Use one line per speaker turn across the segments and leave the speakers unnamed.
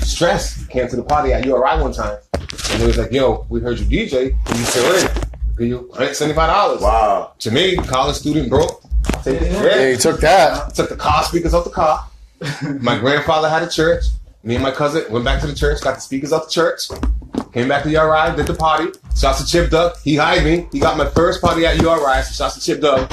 stressed. Came to the party at URI one time, and they was like, "Yo, we heard you DJ. Can you fill in? Give you $175."
Wow.
To me, college student broke.
Yeah, he took that.
Took the car speakers off the car. My grandfather had a church. Me and my cousin went back to the church, got the speakers off the church, came back to URI, did the party. Shouts to Chip Duck. He hired me. He got my first party at URI. So shouts to Chip Duck.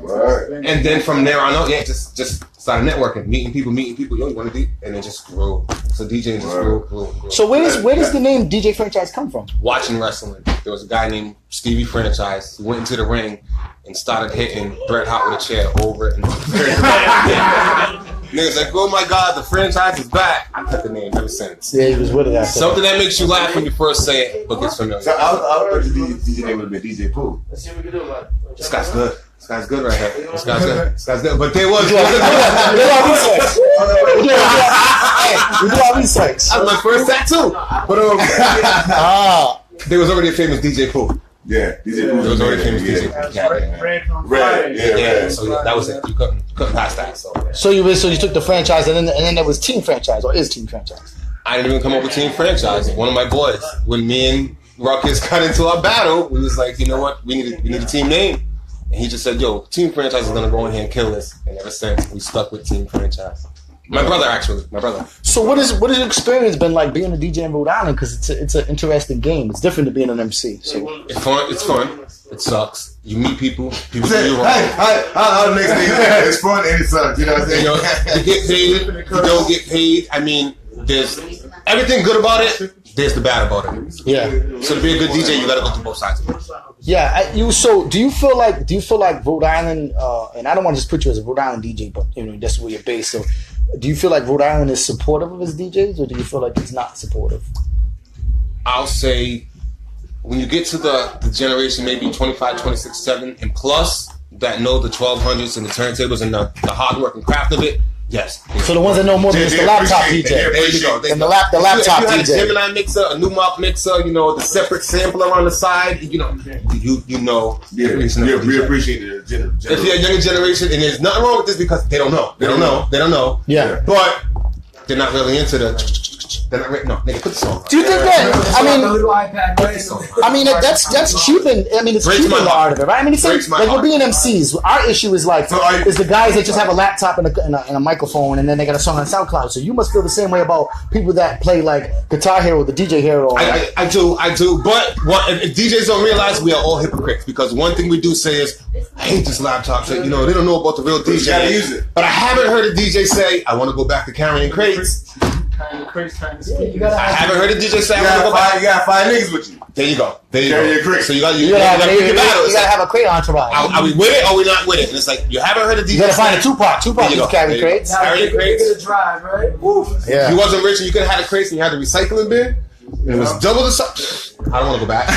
Right.
And then from there on out, just started networking, meeting people. Yo, you want to do? And it just grew. So DJing just grew.
So where does the name DJ Franchise come from?
Watching wrestling, there was a guy named Stevie Franchise who went into the ring and started hitting Bret Hart with a chair over and over. Niggas like, oh my God, the franchise is back. I cut the name ever since.
Yeah, he was with it after.
Something that makes you laugh when you first say it, but gets familiar.
So I thought the DJ name would have been DJ Pooh.
Let's see what we can do about it.
This guy's good. This guy's good right here. This guy's good. But there was.
We do our research. We do our research.
That was my first tattoo. But there was already a famous DJ Pooh.
Yeah, DJ Pooh.
There was already a famous DJ Pooh.
Red.
Yeah. So that was it. You couldn't pass that.
So you took the franchise, and then there was Team Franchise, or is Team Franchise?
I didn't even come up with Team Franchise. One of my boys, when me and Ruckus got into our battle, we was like, you know what? We need a team name. And he just said, yo, Team Franchise is going to go in here and kill this. And ever since, we stuck with Team Franchise. My brother.
So what is your experience been like being a DJ in Rhode Island? Because it's an interesting game. It's different to being an MC. So
It's fun. It sucks. You meet people do you wrong.
How the next thing it's fun and it sucks. You know what I'm saying?
You get paid, you don't get paid. I mean, there's everything good about it. There's the bad about it.
yeah.
So to be a good DJ, you got to go through both sides of it.
Yeah, so do you feel like Rhode Island, and I don't want to just put you as a Rhode Island DJ, but that's where you're based. So, do you feel like Rhode Island is supportive of its DJs, or do you feel like it's not supportive?
I'll say when you get to the generation, maybe 25, 26, 7, and plus that know the 1200s and the turntables and the hard work and craft of it. Yes.
So the ones that know more than just the laptop DJ.
There you go.
And the laptop
DJ. If you had a
DJ.
Gemini mixer, a Numark mixer, the separate sampler on the side, you know.
Yeah, we appreciate the generation.
If you're a younger generation, and there's nothing wrong with this because they don't know. They don't know.
Yeah.
But they're not really into the. They're not ready. No, nigga, put the song on.
Do you think that? I mean, that's cheaping. I mean, it's
Breaks
cheaping
my
the
heart.
art of it, right? I mean, it's
Breaks my
like we're
heart.
being MCs. Our issue is like is the guys that just have a laptop and a microphone, and then they got a song on SoundCloud. So you must feel the same way about people that play like Guitar Hero, the DJ Hero.
I do. But if DJs don't realize, we are all hypocrites because one thing we do say is, I hate this laptop. So, they don't know about the real DJ.
You gotta use it.
But I haven't heard a DJ say, I want to go back to carrying crates. I haven't heard a DJ say, I want to go back.
You got 5 niggas with you.
There you go.
Carry your crate.
So you gotta
have a crate entourage.
Are we with it or we not with it? And it's like, you haven't heard a DJ
You gotta find a Tupac. Tupac used to carry crates.
Carrying crates.
Drive, right?
Yeah.
If you wasn't rich and you could have had a crate and you had the recycling bin, it was double the size. I don't want to go back.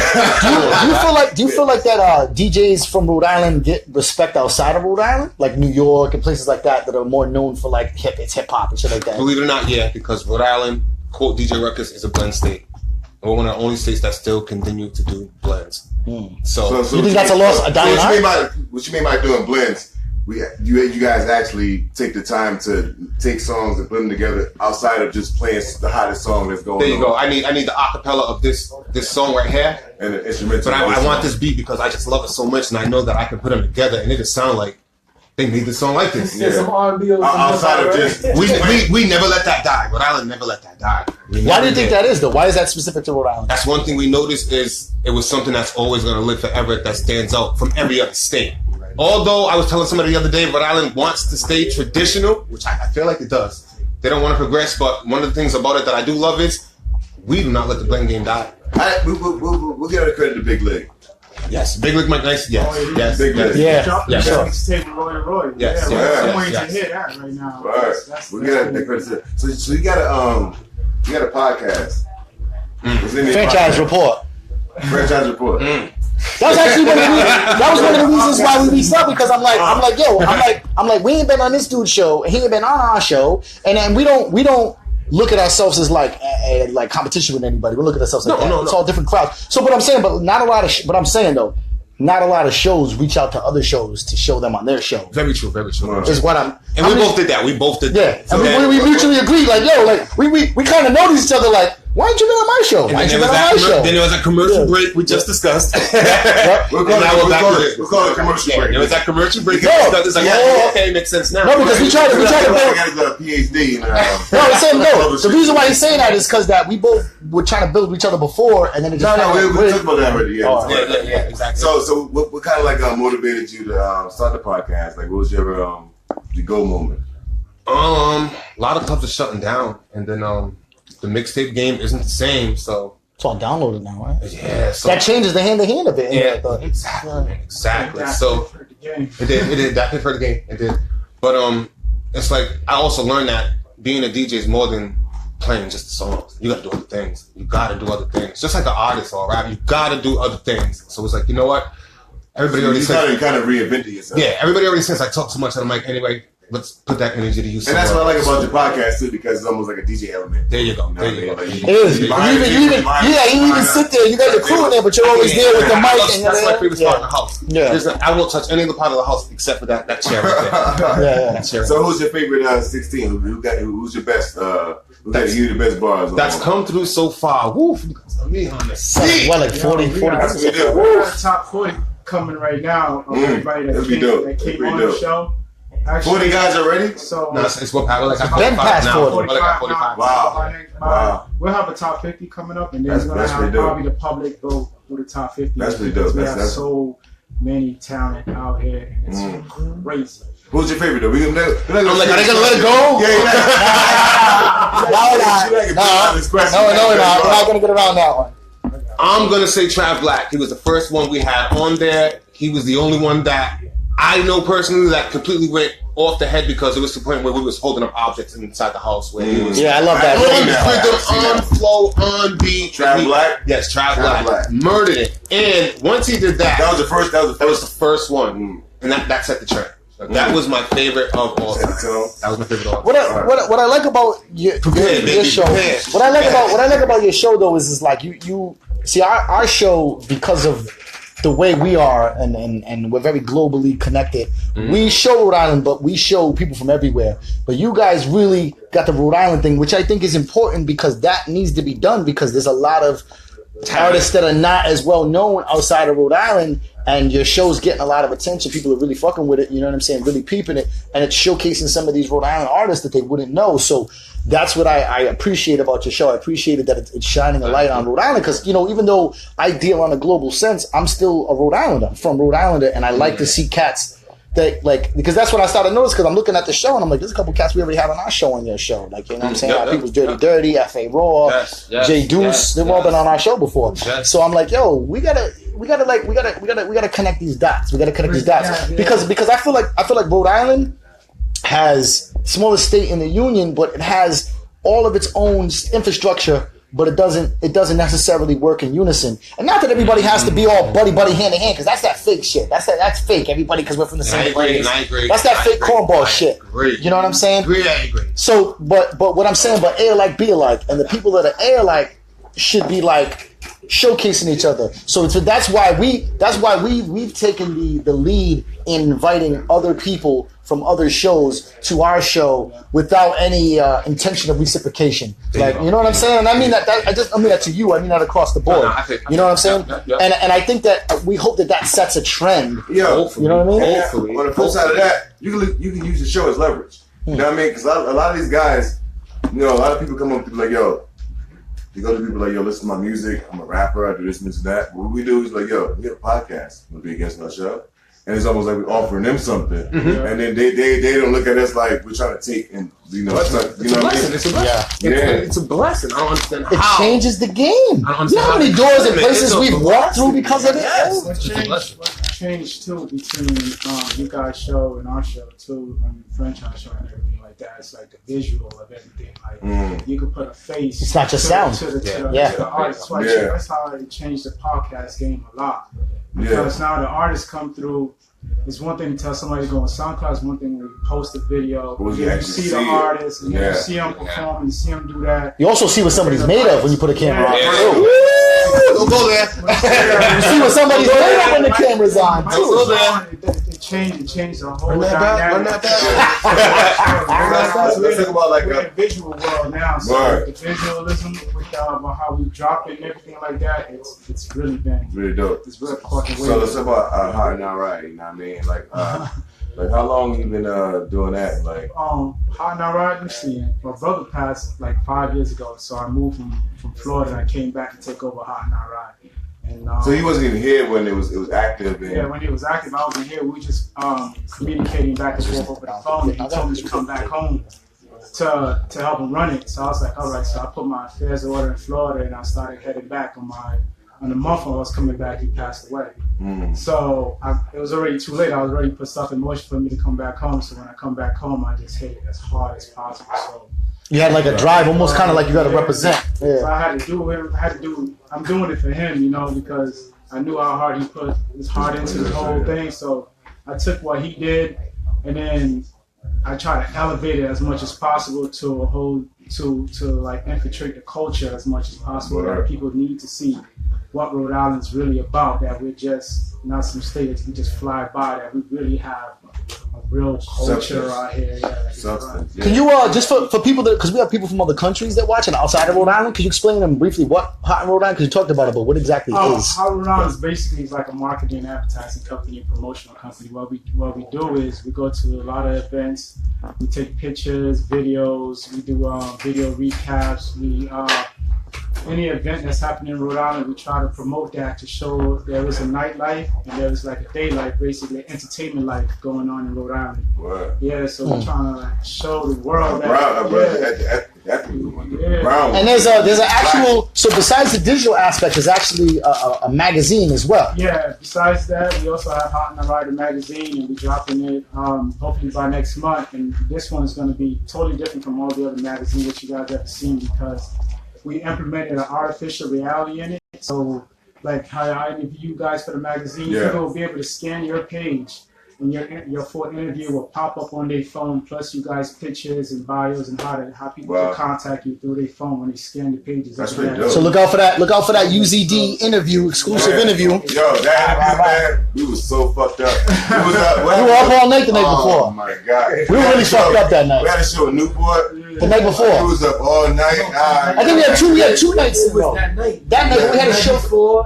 Do you feel like that DJs from Rhode Island get respect outside of Rhode Island, like New York and places like that are more known for like hip hop and shit like that?
Believe it or not, yeah, because Rhode Island, quote DJ Ruckus, is a blend state. We're one of the only states that still continue to do blends. So
you think that's a dying art?
What you mean by doing blends? You guys actually take the time to take songs and put them together outside of just playing the hottest song that's going on.
There you go. I need the acapella of this song right here
And the instrumental.
But I want this beat because I just love it so much, and I know that I can put them together, and it just sound like they made this song like this.
Yeah, some R&B
outside of just
we never let that die. Rhode Island never let that die.
Why do you think that is though? Why is that specific to Rhode Island?
That's one thing we noticed is it was something that's always going to live forever that stands out from every other state. Although I was telling somebody the other day, Rhode Island wants to stay traditional, which I feel like it does. They don't want to progress, but one of the things about it that I do love is we do not let the blend game die.
We'll give it credit to Big Lig.
Yes, Big Lig Mike Nice. Yes,
Big Lig.
Yeah,
sure. Roy.
Yes,
I'm waiting to hear that right now.
Right. We got to credit to. So you got a podcast.
Franchise report.
Franchise report.
That was actually one of the reasons why we reached out, because I'm like, we ain't been on this dude's show, and he ain't been on our show, and then we don't look at ourselves as like competition with anybody. We look at ourselves like that. It's all different crowds. So what I'm saying, but not a lot of. But I'm saying though, not a lot of shows reach out to other shows to show them on their show.
Very true.
Is what I'm.
And we both did that. We both did that.
Yeah, and we mutually agreed. Like, yo, like we kind of noticed each other. Like, why ain't you been on my show? Why ain't you been on my show?
Then there was a commercial break we just discussed.
We'll call it a commercial break.
There was that commercial break.
No.
It's like, okay, makes sense now.
No, because we tried to
I
build.
got to go to PhD.
No, I'm saying no. The reason why he's saying that is because that we both were trying to build each other before, and then it just
we talked about that already.
Yeah, exactly.
So what kind of like motivated you to start the podcast? Like, what was your go moment?
A lot of clubs are shutting down, and then the mixtape game isn't the same. So
it's all downloaded now, right?
yeah, so
That changes the hand of it.
yeah, exactly. So it did. That paid for the game. It did. But it's like I also learned that being a DJ is more than playing just the songs. You got to do other things. You got to do other things. Just like an artist or a rapper, you got to do other things. So it's like, you know what? Everybody already says
you kind of reinvented yourself.
Yeah, everybody already says I talk too much on the mic anyway. Let's put that energy to use.
And that's what I like about your podcast too, because it's almost like a DJ element.
There you go.
You know
There you go.
what I mean?
It is. You even sit there. You got your crew in there, but you're always there with the mic.
That's my favorite spot in the house.
Yeah.
I won't touch any other part of the house except for that chair right there.
Yeah.
That chair.
So who's your favorite 16? Who's your best? Who got you the best bars?
That's come through so far. Woo! Me on the seat.
What, like 40?
We got a top 40 coming right now. Everybody that came on the show. Actually,
40 guys already?
So
No, it's what Pat like.
Ben passed 40.
I got 45.
Wow.
We'll have a top 50 coming up, and then
That's
we're gonna have
pretty dope.
probably the public vote for the top 50.
That's pretty dope.
We have
That's-
so many talent out here, and it's crazy.
Who's your favorite though?
I'm like, are they gonna let it go?
No, we're not gonna get around that one.
I'm gonna say Trav Black. He was the first one we had on there. He was the only one that I know personally that completely went off the head because it was to the point where we was holding up objects inside the house where he was.
Yeah, I love that.
On flow, on beat.
Trav Black?
Yes, Trav
Black.
Black. Murdered it. And once he did that,
That was the first.
that was the first one. And that set the trend. Like, that was my favorite of all time. That was my favorite of all time.
What I like about your show, what I like about your show though is like you see our show, because of the way we are and we're very globally connected. We show Rhode Island, but we show people from everywhere. But you guys really got the Rhode Island thing, which I think is important because that needs to be done because there's a lot of artists that are not as well known outside of Rhode Island, and your show's getting a lot of attention. People are really fucking with it, you know what I'm saying, really peeping it, and it's showcasing some of these Rhode Island artists that they wouldn't know. So that's what I appreciate about your show. I appreciated that it's shining a light on Rhode Island because, you know, even though I deal on a global sense, I'm still a Rhode Islander. I'm from Rhode Island, and I like to see cats that, like, because that's what I started to notice because I'm looking at the show and I'm like, there's a couple cats we already had on our show on your show. Like, you know what I'm saying? People's Dirty, F.A. Raw, Jay Deuce, they've all been on our show before. So I'm like, yo, we gotta connect these dots. We gotta connect these dots. Because I feel like Rhode Island has smallest state in the union, but it has all of its own infrastructure, but it doesn't necessarily work in unison. And not that everybody has to be all buddy hand in hand, because that's that fake shit. That's fake. Everybody because we're from the same place.
I agree.
That's that fake cornball shit. You know what I'm saying?
I agree.
So, but what I'm saying, but A alike, B alike, and the people that are A alike should be like showcasing each other. So that's why we've taken the lead in inviting other people from other shows to our show without any intention of reciprocation. Like, you know what I'm saying? And I mean that I mean that to you. I mean that across the board. You know what I'm saying?
Yeah.
And I think that we hope that sets a trend.
Yeah.
You know what I mean?
Hopefully. On the flip side of that, you can use the show as leverage. You know what I mean? Because a lot of these guys, you know, a lot of people come up to be like, yo, you go to people like, yo, listen to my music. I'm a rapper. I do this and this and that. What we do is like, yo, we have a podcast. We'll be against our show. And it's almost like we're offering them something. And then they don't look at us like we're trying to take and, you know,
It's a blessing. It's a blessing. It's a blessing. I don't understand how.
It changes the game. You know how many doors and places we've walked through because of it?
What changed too between you guys' show and our show too, the franchise show and everything like that. It's like the visual of everything. Like you could put a face.
It's not just sound.
To the artist. So that's how it changed the podcast game a lot. Because now the artists come through. It's one thing to tell somebody to go on SoundCloud. It's one thing when you post a video. You see the artist and you see them perform and see them do that.
You also see what somebody's made of when you put a camera on.
Don't go there.
You see when somebody's right up when the camera's on.
Don't go there.
It changed the whole
Run that back.
Let's talk about like
we're in a visual world now, so
right.
the visualism with how we drop it and everything like that, it's really been
really dope.
It's really caught the way.
So let's talk about Hot Now Right. You know what I mean? Like how long you been doing that? Like
Hot Now Right. Let's see. My brother passed like 5 years ago, so I moved from Florida and I came back to take over Hot Now Right. And,
so he wasn't even here when it was active. And
yeah, when it was active, I wasn't here. We were just communicating back and forth over the phone. And he told me to come back home to help him run it. So I was like, all right. So I put my affairs in order in Florida, and I started heading back on the month when I was coming back. He passed away. So it was already too late. I was already put stuff in motion for me to come back home. So when I come back home, I just hit it as hard as possible. So.
You had like a drive, almost kind of like you got to represent. Yeah.
So I had to do it. I'm doing it for him, because I knew how hard he put his heart into the whole thing. So I took what he did, and then I try to elevate it as much as possible to a whole to like infiltrate the culture as much as possible. That people need to see what Rhode Island's really about. That we're just not some state that we just fly by. That we really have a real culture out here.
Substance.
Can you just for people because we have people from other countries that watch and outside of Rhode Island, can you explain to them briefly what Hot in Rhode Island? Because you talked about it, but what exactly is?
Hot in Rhode Island is basically like a marketing and advertising company, and promotional company. What we do is we go to a lot of events. We take pictures, videos. We do video recaps. We any event that's happening in Rhode Island, we try to promote that to show there is a nightlife and there is like a day life, basically entertainment life going on in Rhode Island.
What?
Yeah, so we're trying to like show the world that.
And there's an actual. So besides the digital aspect, there's actually a magazine as well.
Yeah. Besides that, we also have Hot and Rider magazine, and we're dropping it hopefully by next month. And this one is going to be totally different from all the other magazines that you guys have seen because we implemented an artificial reality in it. So, like how I interview you guys for the magazine, you will be able to scan your page, and your full interview will pop up on their phone. Plus, you guys pictures and bios and how people can contact you through their phone when they scan the pages.
That's pretty dope.
So look out for that. Look out for that UZD interview, exclusive interview.
Yo, that man, we was so fucked up. We were
up all night the night before.
Oh my god,
we were really fucked up that night.
We had a show in Newport.
The night before.
It was up all night.
I think we had two nights in a row. That night we had a show.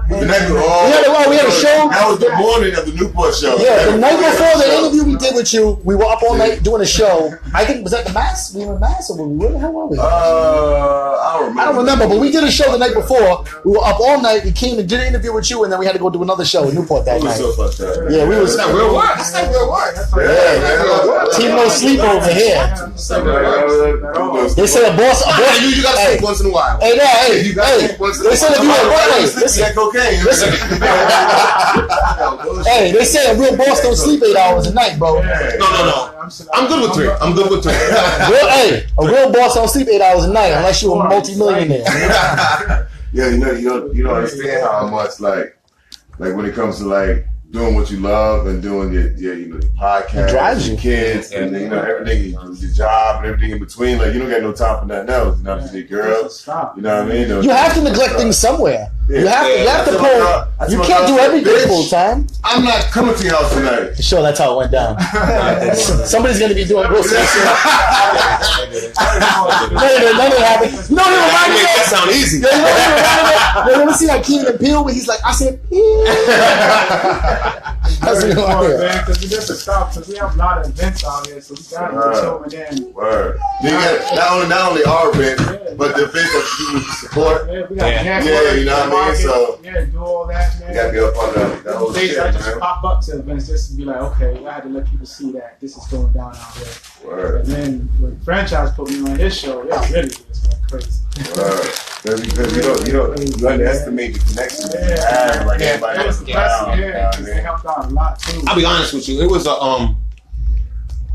The night before.
We had a show.
That was the morning of the Newport show.
Yeah, the night before the interview we did with you, we were up all night doing a show. I think, was that the Mass? We were in Mass or where the hell were we? I don't remember, but we did a show the night before. We were up all night. We came and did an interview with you, and then we had to go do another show in Newport that night.
So fucked up.
Yeah, we was.
That's not real work. That's not real work.
Yeah, man.
Team no sleep over here. They say a boss.
You gotta sleep once in a while.
Hey, they said if you Hey, they say a real boss don't sleep 8 hours a night, bro.
No. I'm good with 3.
A real boss don't sleep 8 hours a night unless you're a multi-millionaire.
Yeah, you don't understand how much like when it comes to like doing what you love and doing your podcast, your kids, and everything, your job and everything in between. Like you don't got no time for nothing else. You know, your girls. You know what I mean?
You have to neglect things somewhere. You have to pull. You can't do everything full time.
I'm not coming to your house tonight.
Sure, that's how it went down. Somebody's gonna be doing grocery. None of it happened. No,
that sound easy.
You ever see that Key and Peele where he's like, I said,
That's man, because we have to stop because we have a lot of events out here, so we gotta go show and then.
Word. You got not only our event, but the events that you support.
Yeah, we got
you know what I mean. So
do all that, man.
You gotta be up on the whole shit,
I just pop up to events just to be like, okay, I had to let people see that this is going down out there.
Word.
And then when franchise put me on his show, it really is like crazy.
Word. Because you underestimate the connection that you have, like everybody else around.
It helped out a lot too.
I'll be honest with you, it was a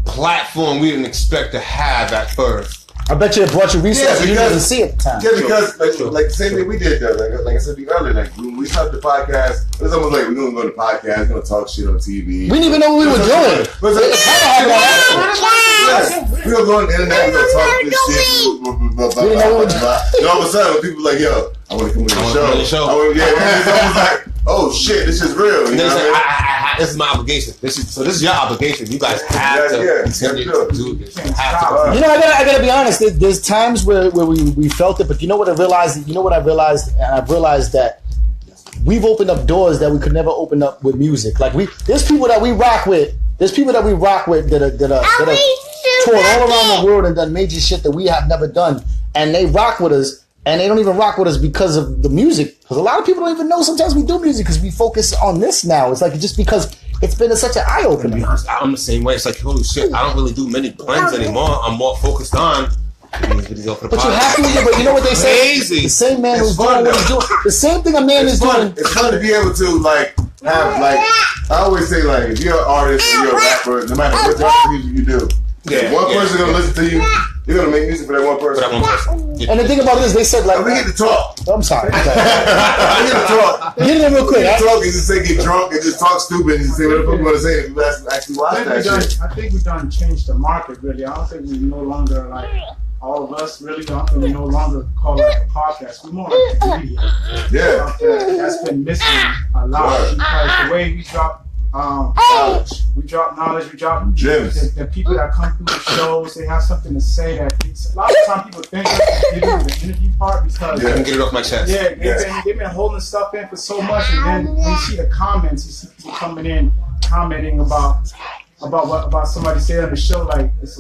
platform we didn't expect to have at first.
I bet you it brought you resources you didn't see at the time.
Yeah, because like the same thing we did though. Like I said earlier, like when we started the podcast, it was almost like we're gonna go to the podcast, we're gonna talk shit on TV.
We didn't even know what we were doing.
We're gonna go on the internet, we're gonna talk this shit. And all of a sudden, people like, yo, I want to come to the show. It's almost like, oh shit, this is real. You know what I mean?
This is my obligation. This is your obligation. You guys have to continue to do this.
You know, I gotta be honest. There's times where we felt it, but you know what I realized? And I've realized that we've opened up doors that we could never open up with music. Like there's people that we rock with. There's people that we rock with that are toured all around the world and done major shit that we have never done, and they rock with us. And they don't even rock with us because of the music. Because a lot of people don't even know sometimes we do music because we focus on this now. It's like just because it's been such an eye opener.
To be honest, I'm the same way. It's like, holy shit, I don't really do many blends anymore. I'm more focused on. But you have to, but you know what they say? The same man who's doing what he's doing. The same thing a man is doing.
It's fun to be able to have I always say if you're an artist or you're a rapper, no matter what type of music you do, one person's gonna listen to you. You're gonna make music for that one person.
And the thing about this, they said
we get to talk.
I'm sorry.
We get to talk.
Get it in real quick.
We get to talk and just say get drunk and just talk stupid and just say what the fuck you want to say. And you actually watch that shit.
I think we've done changed the market really. I don't think we no longer all of us really don't think we no longer call it a podcast. We're more like a media.
Yeah.
That's been missing a lot because the way we drop knowledge, we drop
gems.
The people that come through the shows, they have something to say that a lot of times people think they do the interview part because
I can get it off my chest.
They've been holding stuff in for so much, and then we see the comments, you see people coming in commenting about somebody saying on the show, it's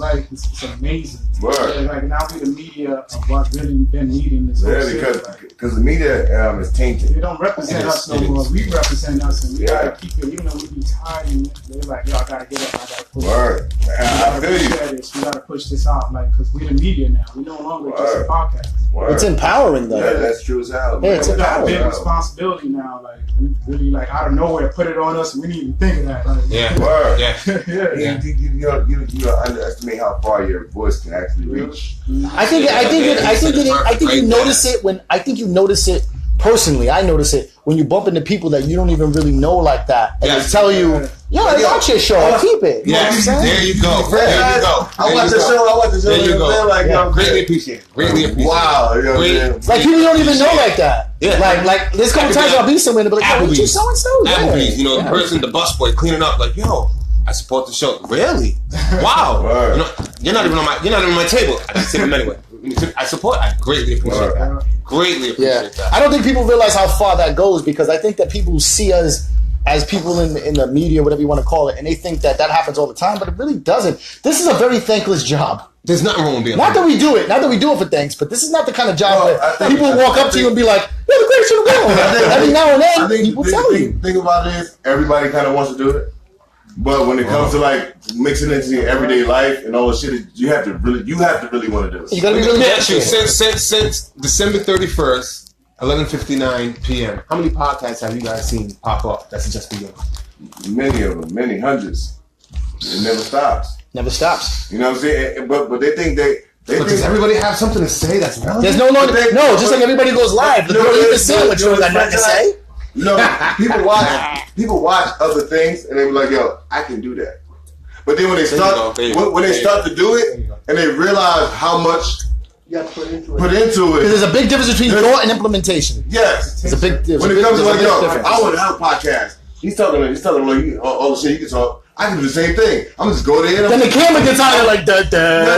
amazing.
Word.
Now we the media of what really been needing this.
Because the media is tainted.
They don't represent us no more. We represent us, and we gotta keep it. Even though we be tired, and they're like, "Yo, I gotta get up. I gotta push."
Word. I feel you.
We gotta push this out, because we're the media now. We no longer just a podcast.
Word. It's empowering, though.
Yeah, that's true as hell.
Yeah, it's
we got a big responsibility now. We really out of nowhere put it on us, and we didn't even think of that.
Word.
Yeah.
You underestimate how far your voice can actually reach.
I think you notice it personally. I notice it when you bump into people that you don't even really know like that, and they tell you, "Yo, I watch your show. I keep it."
Yeah, there you go. There you go.
I watch the show.
There you go. Greatly appreciate it.
Wow.
Like people don't even know like that. Yeah. Like there's a couple times I'll be somewhere and they'll be like, "Oh, you so and so."
Applebee's, the person, the busboy cleaning up, like, "Yo, I support the show." Really? Wow. You're not even on my table. I just sit them anyway. I greatly appreciate that. Greatly appreciate that.
I don't think people realize how far that goes because I think that people see us as people in the media, whatever you want to call it, and they think that happens all the time, but it really doesn't. This is a very thankless job.
There's nothing wrong with being
Not that we do it for thanks, but this is not the kind of job where people walk up to you and be like, "You're the greatest in the world." Every now and then, people tell you.
The thing about it is, everybody kind of wants to do it. But when it comes to mixing into your everyday life and all the shit, you have to really want to do it.
You gotta be really
since December 31st, 11:59 p.m. How many podcasts have you guys seen pop up? That's just for you.
Many of them, many hundreds. It never stops.
Never stops.
You know what I'm saying? But they think
does everybody have something to say that's relevant?
There's no longer just like everybody goes live. The girl eat the sandwich. You got nothing to say.
People watch other things and they be like, "Yo, I can do that." But then when they start to do it and they realize how much you got to put into it.
There's a big difference between thought and implementation.
Yes,
there's a big difference.
When it comes to I want to have a podcast. He's talking all the shit he can talk. I can do the same thing. I'm just go there.
Then the camera gets out there like that.
No,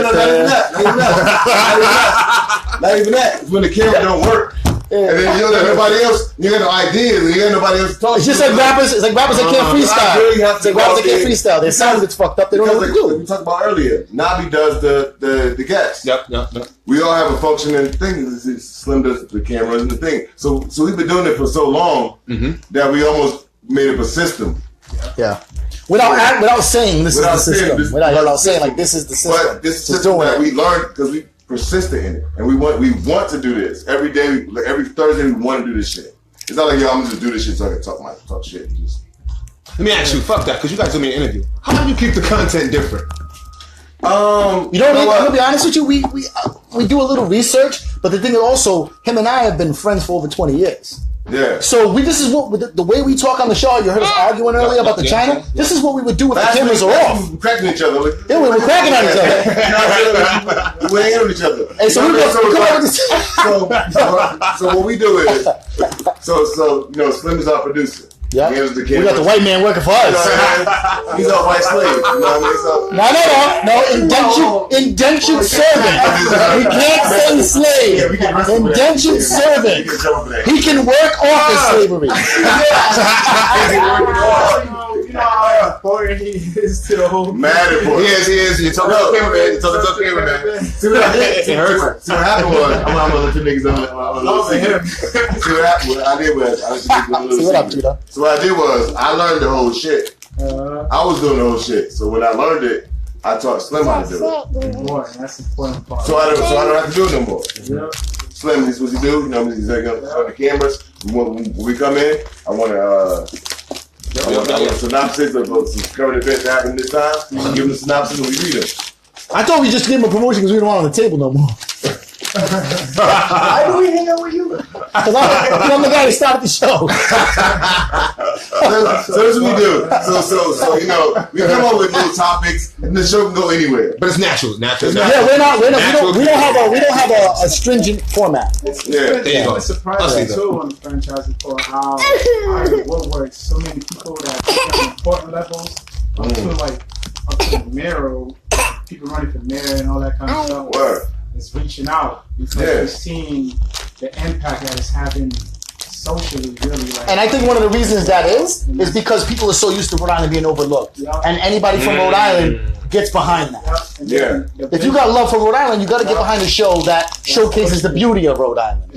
not even that. It's when the camera don't work. And then you got nobody else. You got no ideas. And you got nobody else to talk.
It's just like rappers. It's like rappers that can't freestyle. It's like rappers that can't freestyle. Their sound gets fucked up. They don't know what to do.
We talked about earlier. Nabi does the guests.
Yep.
We all have a functioning thing. Slim does the cameras and the thing. So we've been doing it for so long that we almost made up a system.
Yeah. Without saying this is the system. Without saying like this is the system.
But this is the system that we learned because we persistent in it, and we want to do this every day. Every Thursday, we want to do this shit. It's not like, yo, I'm gonna just do this shit so I can talk shit.
Let me ask you, fuck that, because you guys do me an interview. How do you keep the content different?
I'm gonna be honest with you. We do a little research, but the thing is also, him and I have been friends for over 20 years.
Yeah.
So this is what the way we talk on the show. You heard us arguing earlier about the China. This is what we would do if the cameras are off.
We were cracking each other.
Yeah, we were cracking on each other.
We ain't on each other.
Hey, so
so what we do is, so Slim is our producer.
Yeah, we got the white man working for us.
He's our white slave. You know what I mean?
No, indentured servant. We can't say slave. Indentured servant. He can work off his slavery.
You know how important he is to the whole.
Mad important. He is. You talking to the cameraman. You talking to the cameraman. See what I did? It hurts. See what happened was, I'm gonna let you niggas on him. See what happened? What I did was, So what I did was, I learned the whole shit. I was doing the whole shit. So when I learned it, I taught Slim how to do it.
Boy, that's the important part.
So I don't have to do it no more.
Yeah.
Slim, this is what he do. You know, he's like on the cameras. When we come in, I want a synopsis of some current events that happened this time. Give them the synopsis and we read them.
I thought we just gave him a promotion because we don't want on the table no more. Why do we hang out with you? Because I'm the guy that started the show.
So that's what we do. So we come up with little topics, and the show can go anywhere.
But it's natural.
Yeah, we don't have a stringent format.
I'm surprised too on the franchise for how what works. So many people that have important levels up to the mayor, people running for mayor and all that kind of stuff.
Word.
It's reaching out because we're seeing the impact that it's having socially, really.
And I think one of the reasons that is because people are so used to Rhode Island being overlooked, and anybody from Rhode Island gets behind that. If you got love for Rhode Island, you got to get behind a show that showcases the beauty of Rhode Island.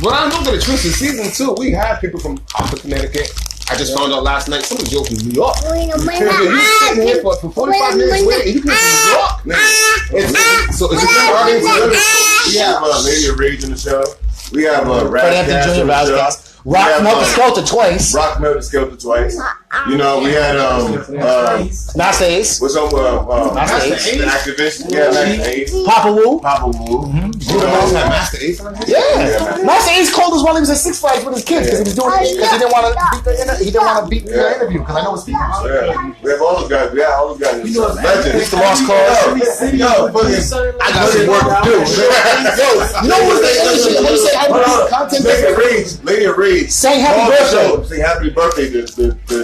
Well, I don't get it twisted. Season 2, we have people from Hartford, Connecticut. I just found out last night somebody drove from New York. You sitting here for 45 minutes waiting, and you come from New York? So is it
we have Lady of Rage in the show. We have Razzcast in the show.
Rock Melted Skelter twice.
Rock Melted Skelter twice. You know, we had
Nasa Ace.
What's up with the activist? Yeah, Master Ace.
Papa Wu.
Master Ace?
Yeah. Master Ace called us while he was at Six Flags with his kids because he was doing it because he didn't want to beat the interview because I know his people.
We have all those guys. We have all those guys. Legends.
He's the lost cause.
Yo, I got some work to do.
You know what's the illest shit? Let me say content.
Lady of Rage.
Saying happy birthday.
Saying happy birthday to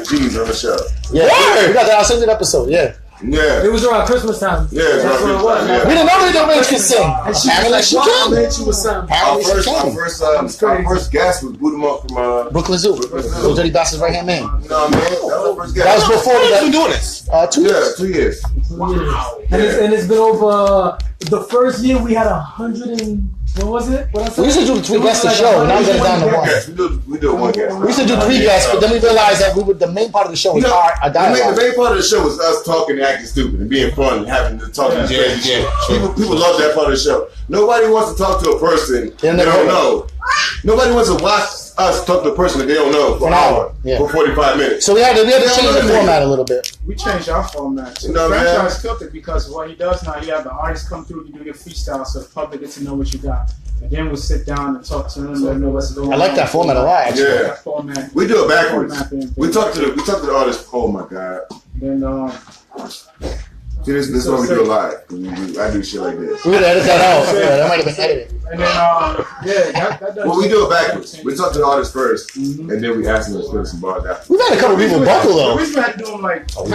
G's on the show.
Yeah, we got that. I'll send you an episode. Yeah.
Yeah.
It was around Christmas time.
Yeah, that's what it was.
We didn't know Lady of Rage could sing. Apparently she can.
Our first guest was boot him up from
Brooklyn Zoo. Little Dirty Bastard's right hand man.
You know what I mean? That was our first guest.
That was before we got
been doing this.
2 years.
2 years.
Wow. And it's been over. The first year we had 100 and. What was it? What I said?
We used to do 3 guests a show, and now we got it down to 1.
We do 1 guest.
We used to do 3 guests, but then we realized that the main part of the show was our dialogue.
The main part of the show was us talking and acting stupid and being fun and having to talk and crazy shit. People love that part of the show. Nobody wants to talk to a person they don't know. Nobody wants to watch us talk to a person that they don't know for an hour, for 45 minutes.
So we had to change the format a little bit.
We changed our format. So the franchise killed it because what he does now, you have the artists come through, you do your freestyle so the public gets to know what you got. And then we'll sit down and talk to them, let them know what's going on.
I like that format a lot.
Yeah.
That format.
We do it backwards. We talk to the artists. Oh my god.
Then
see, this is why we do it live. I do shit like this.
We would edit that out. Yeah, that might have been edited.
And then that does.
Well, we do it backwards. We talk to the artist first, and then we ask them to spit some bars after.
We've had a couple people buckle though.
We've had to do them like.
We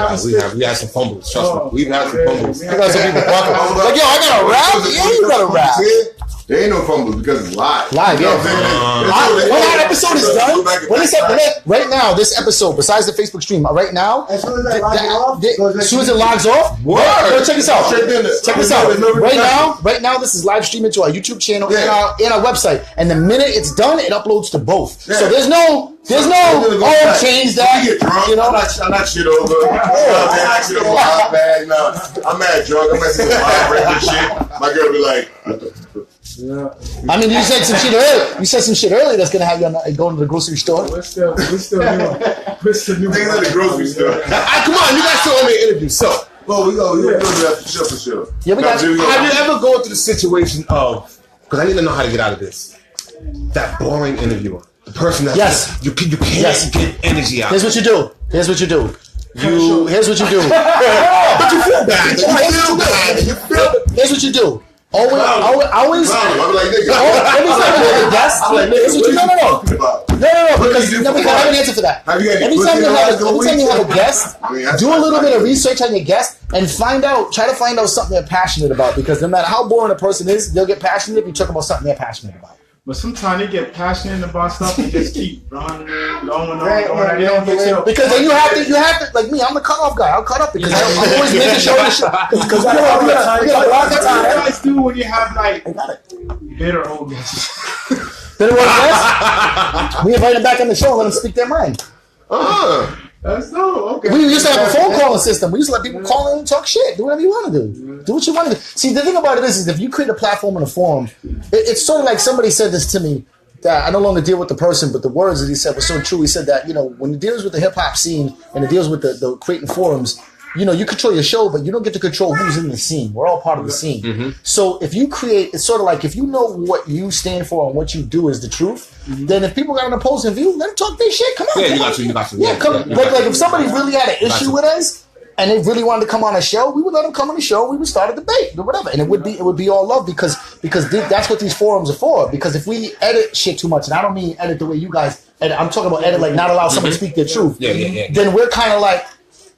had some fumbles. Trust me. We've had some fumbles.
We got some people buckle. Like, yo, I got a rap. Yeah, you got a rap.
There ain't no fumbles because it's live.
Live, yeah. When that episode is done, right now, this episode, besides the Facebook stream, right now, as soon as it logs off, check this out. Check this out. Right now, this is live streaming to our YouTube channel and our website. And the minute it's done, it uploads to both. So there's no change that. You know,
I'm not shit over. I shit over my bag. No, I'm mad drunk. I'm messing with my break shit. My girl be like.
Yeah. I mean, you said some shit earlier. You said some shit earlier that's gonna have you going to the grocery store.
We're still new. We're still new.
Things at the grocery store.
Come on, you guys still owe me an interview. So,
well, we go do that for sure.
Yeah, have
you ever gone through the situation of? Because I need to know how to get out of this. That boring interviewer. the person that you can't get energy out.
Here's what you do. Here's what you do. But you feel bad. Here's what you do. Always. I'm like, nigga. Every time you have a guest, no. Because I have an answer for that. Every time you have a guest, do a little bit of research on your guest and try to find out something they're passionate about. Because no matter how boring a person is, they'll get passionate if you talk about something they're passionate about.
But sometimes they get passionate about stuff and just keep running, going. They don't get chill.
Because then you have to, like me, I'm the cutoff guy. I'll cut up because I'm always making sure because we got a lot of time.
What do you guys do when you have like bitter old guests?
Bitter old guests? We invite them back on the show and let them speak their mind.
That's no okay.
We used to have a phone calling system. We used to let people call in and talk shit. Do whatever you want to do. Do what you want to do. See, the thing about it is if you create a platform and a forum, it's sort of like somebody said this to me, that I no longer deal with the person, but the words that he said were so true. He said that, when it deals with the hip hop scene and it deals with the creating forums, you control your show, but you don't get to control who's in the scene. We're all part of the scene. Mm-hmm. So if you create, it's sort of like if you know what you stand for and what you do is the truth, then if people got an opposing view, let them talk their shit. Come on.
Yeah, you got to.
Yeah, come. Like if somebody really had an issue with us and they really wanted to come on a show, we would let them come on the show. We would start a debate or whatever, and it would be all love because that's what these forums are for. Because if we edit shit too much, and I don't mean edit the way you guys edit, I'm talking about edit like not allow someone to speak their truth. Then we're kind of like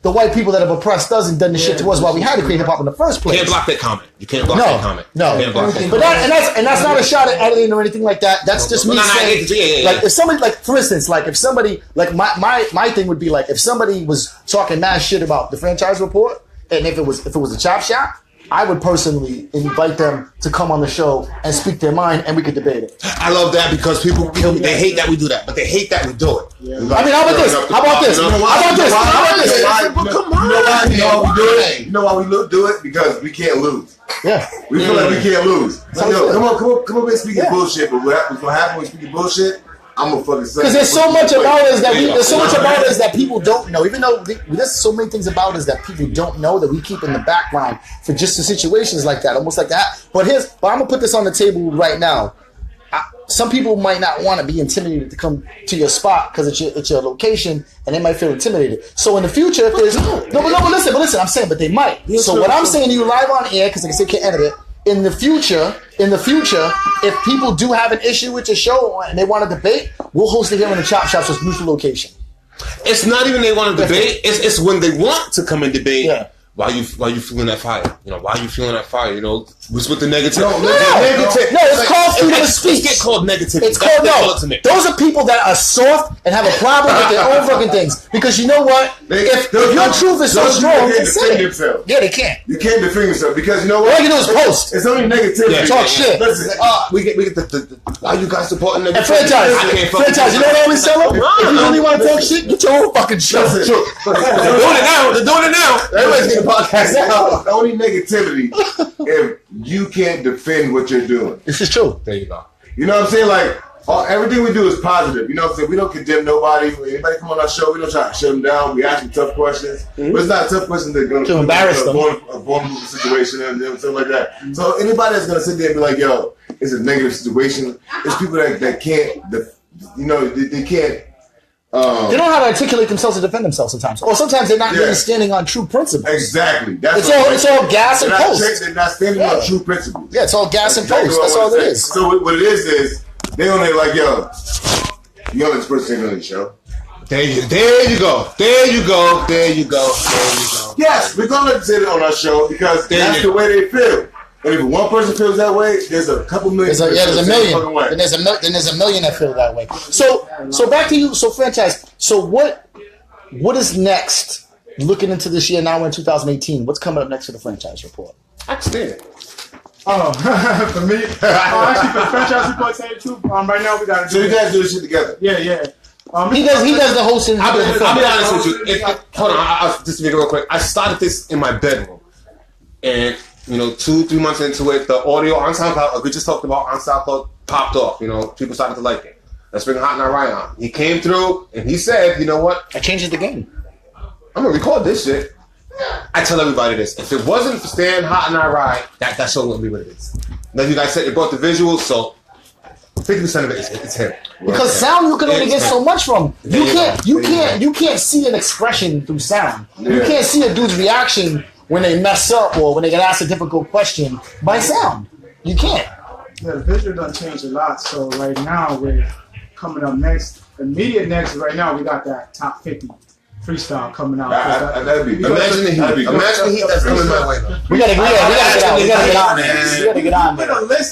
the white people that have oppressed us and done the shit to us while we had to create hip hop in the first place.
You can't block that comment. You can't block that comment.
No, but that's not a shot at editing or anything like that. That's just me saying. Like if somebody, like for instance, like if somebody, like my thing would be like if somebody was talking mad shit about the franchise report, and if it was a chop shop, I would personally invite them to come on the show and speak their mind, and we could debate it.
I love that because people they hate that we do that, but they hate that we do it.
Yeah. I mean, how about this? Come on.
You know why we do it? Because we can't lose.
Yeah.
We feel like we can't lose. So, come on, man, speaking bullshit. But what's gonna happen when we speaking bullshit? I'm gonna fucking say.
Because there's so much about us that people don't know. Even though there's so many things about us that people don't know that we keep in the background for just the situations like that, almost like that. But I'm gonna put this on the table right now. Some people might not want to be intimidated to come to your spot because it's your location, and they might feel intimidated. So in the future, if there's but listen, I'm saying, but they might. So what I'm saying to you live on air, because like I said, can't edit it. In the future, if people do have an issue with your show and they want to debate, we'll host it here in the Chop Shop, so it's neutral location.
It's not even they want to debate. It's when they want to come and debate. Yeah. Why you feeling that fire? Why are you feeling that fire? What's with the negative?
No, it's called freedom of speech.
It's called negativity.
It's called Those are people that are soft and have a problem with their own fucking things. Because you know what? If your truth is so strong, they say it. Yeah, they can't.
You can't defend yourself because you know what?
All you do is post.
It's only negativity.
Talk shit.
Listen,
we get the why you guys supporting the
franchise? You know what I always tell them? If you really want to talk shit, get your own fucking show.
They're doing it now. Everybody's getting podcast now.
Only negativity if you can't defend what you're doing.
This is true.
There you go.
You know what I'm saying? Like everything we do is positive. You know what I'm saying? We don't condemn nobody. When anybody come on our show, we don't try to shut them down. We ask them tough questions, but it's not tough questions that are going
to embarrass them.
A vulnerable situation and something like that. So anybody that's going to sit there and be like, "Yo, it's a negative situation," it's people that can't. They can't.
They don't know how to articulate themselves to defend themselves sometimes. Or sometimes they're not really standing on true principles.
Exactly.
It's all gas and post.
They're not standing on true principles.
Yeah, it's all gas and post. That's all it is.
So what it is they only like, yo, you know this person ain't on the show.
There you go.
Yes, we're going to say it on our show because that's the way they feel. And if one person feels that way, there's a couple million.
There's a million. Then there's a million that feel that way. So back to you. So franchise. So what is next? Looking into this year now, we're in 2018. What's coming up next for the franchise report?
Outstanding.
Oh, for me, actually for the franchise report too. Right now we got.
So you guys do this shit together?
Yeah.
He does the hosting.
I'll be honest with you. Hold on, I'll just make it real quick. I started this in my bedroom, and 2-3 months into it, the audio on SoundCloud, like we just talked about on SoundCloud, popped off. People started to like it. Let's bring Hot and Ryan on. He came through and he said, "You know what?
I changed the game.
I'm gonna record this shit." I tell everybody this: if it wasn't for Stan, Hot and I Ride, that show wouldn't be what it is. Now you guys said you brought the visuals, so 50% of it is him.
Because sound you can only get so much from. You can't see an expression through sound. You can't see a dude's reaction when they mess up or when they get asked a difficult question by sound. You can't.
Yeah, the visual done changed a lot. So right now we're coming up next. Immediate next right now we got that top 50 freestyle coming out.
That'd be good.
Imagine the heat. Imagine the heat that's coming my way.
We gotta get on, man. We gotta get on, man.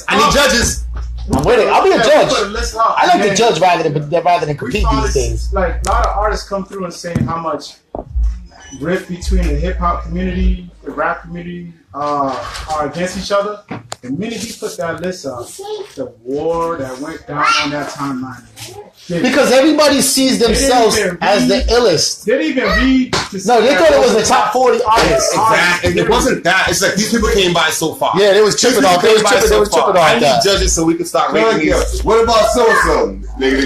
I need judges.
I'm with it. I'll be a judge. I like to judge rather than compete these days.
Like a lot of artists come through and saying how much rift between the hip hop community, the rap community are against each other. The minute he put that list up, the war that went down on that timeline.
Because everybody sees themselves as the illest.
They didn't even read.
No, they thought it was the top 40 artists.
Exactly. It wasn't that. It's like these people came by so far.
Yeah, they was tripping off. They was tripping off.
I need judges so we can start ranking these.
What about so-and-so? Nigga,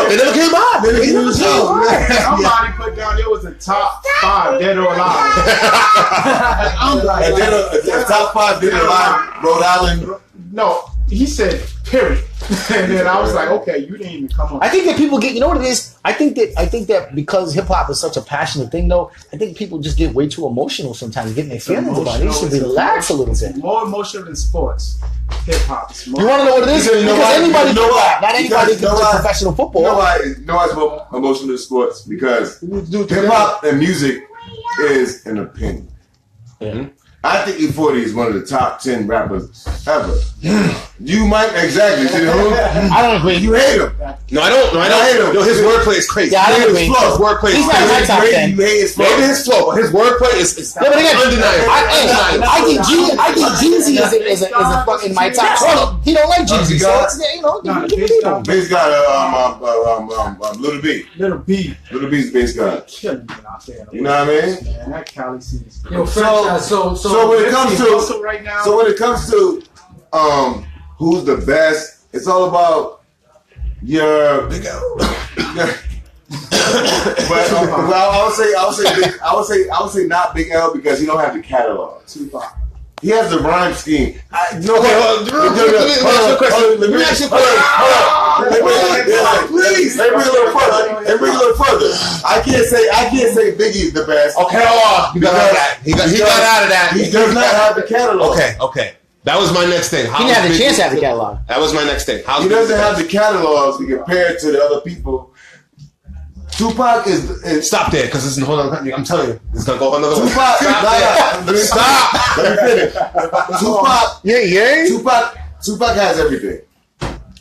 They never came by. They never came by.
Somebody put down it was the top 5 dead or alive. I'm like,
top 5 dead or alive, Rhode Island.
No, he said period. And then I was like, okay, you didn't even come on.
I think that people get, you know what it is? I think that because hip hop is such a passionate thing, though, I think people just get way too emotional sometimes, getting their feelings about it. They should relax a little bit.
More emotional than sports. Hip hop.
You want to know what it is? Because anybody can rap. Not anybody can play professional football.
You know why it's more emotional than sports? Because hip hop and music is an opinion.
Yeah.
I think E40 is one of the top 10 rappers ever. You might exactly.
I don't agree.
You hate him.
No, I don't.
hate him.
Yo, his wordplay is crazy.
Yeah, I don't agree.
His wordplay is
He's not in my top 10.
You hate his flow.
Maybe his flow, but his wordplay is
Yeah, but again,
undeniable.
I think Jeezy is a fucking my top 20. He don't like Jeezy, so it's, you know.
Bass guy, Little B.
Little B.
Little B's bass guy.
Killing it out there.
You know what I mean?
Man, that Cali scene is
Yo, franchise.
So when it comes to
right now,
so when it comes to who's the best, it's all about your big L. But I would say not Big L because he don't have the catalog.
Tupac.
He has the rhyme scheme.
Let me ask you a question. Let me ask you a question.
Please, let me bring a little further. I can't say Biggie's the best.
Okay, he got out of that. He got out of that.
He does not have the catalog.
Okay. That was my next thing.
He didn't have the chance to have the catalog.
That was my next thing.
He doesn't have the catalogs to compare to the other people. Tupac is
stop there, because this is hold on. I'm telling you, it's gonna go another way.
Tupac. Stop. Let me finish. Tupac. Tupac has everything.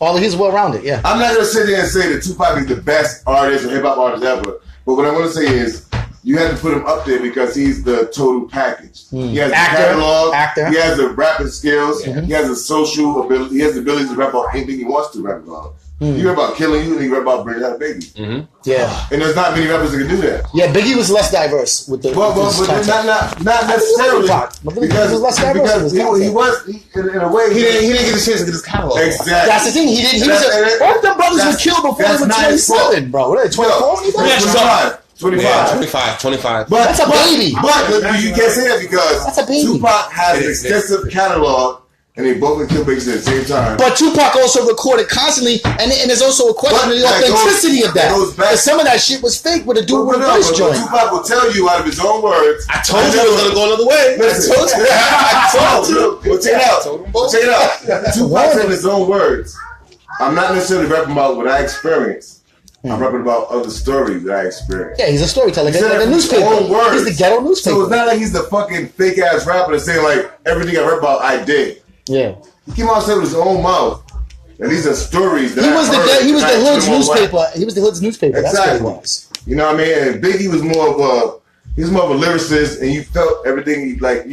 All of his well-rounded, yeah.
I'm not gonna sit there and say that Tupac is the best artist or hip hop artist ever, but what I want to say is you have to put him up there because he's the total package. He has the catalog. He has the rapping skills. He has the social ability. He has the ability to rap about anything he wants to rap about. You rap about killing you, and you rap about bringing out a baby.
Yeah,
and there's not many rappers that can do that.
Yeah, Biggie was less diverse with the.
But not necessarily because he was in a way
he didn't get a chance to get his catalog.
Exactly.
That's the thing. He didn't. Both them brothers were killed before they were 27, bro. What are they? 24?
25.
But
that's a baby.
But you can't say that because
that's a baby.
Tupac has an extensive catalog. And they both can kill babies at the same time.
But Tupac also recorded constantly, and there's also a question of the authenticity of that. Because some of that shit was fake with a dude with a voice joint.
Tupac will tell you out of his own words.
I told you it was gonna go another way.
Listen, I told you. Well, check it out. Tupac said in his own words, I'm not necessarily rapping about what I experienced. I'm rapping about other stories that I experienced.
Yeah, he's a storyteller. He's a newspaper. He's the ghetto newspaper.
So it's not like he's the fucking fake ass rapper that's saying like everything I rap about I did.
Yeah.
He came out and said with his own mouth. And these are stories that
he was the hood's newspaper. He was the hood's newspaper.
Exactly.
That's what it was.
You know what I mean? And Biggie was more of a lyricist, and you felt everything but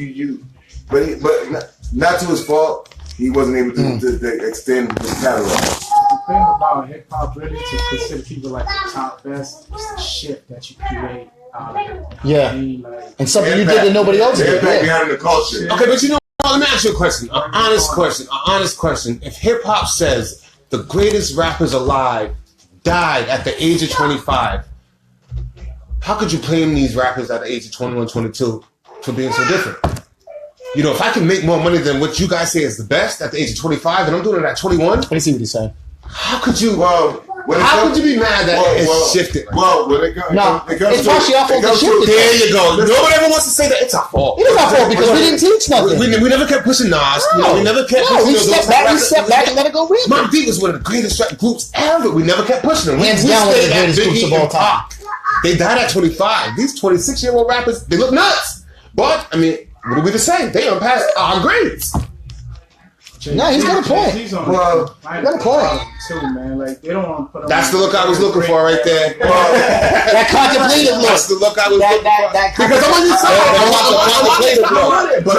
not to his fault. He wasn't able to extend his catalog.
The thing about hip hop, really, to consider people like the top best, is the shit that you create out of it.
Yeah, and something you did that nobody else did.
The impact behind the culture.
Okay, but you know. Let me ask you a question. An honest question. If hip hop says the greatest rappers alive died at the age of 25, how could you blame these rappers at the age of 21, 22 for being so different? You know, if I can make more money than what you guys say is the best at the age of 25, and I'm doing it at 21.
Let me see what he's saying.
How could you?
Well,
how could you be mad that it's shifted?
Well, when it comes,
it's partially our fault.
There you go. Nobody ever wants to say that it's our fault.
It is our fault because we didn't teach nothing.
We never kept pushing Nas.
No.
We never kept.
We stepped back and let it go real.
Mobb Deep was one of the greatest rap groups ever. We never kept pushing them.
Hands down, one of the greatest groups of all time.
They died at 25. These 26-year-old rappers, they look nuts. But I mean, what are we to say? They are past our grades.
No, he's got a point.
He's on
well, he got a point
too, man. Like they don't want to put.
That's the look I was looking for right there.
That contemplative look.
That's the look I was looking for.
Because I'm on your side.
I want the contemplative look.
But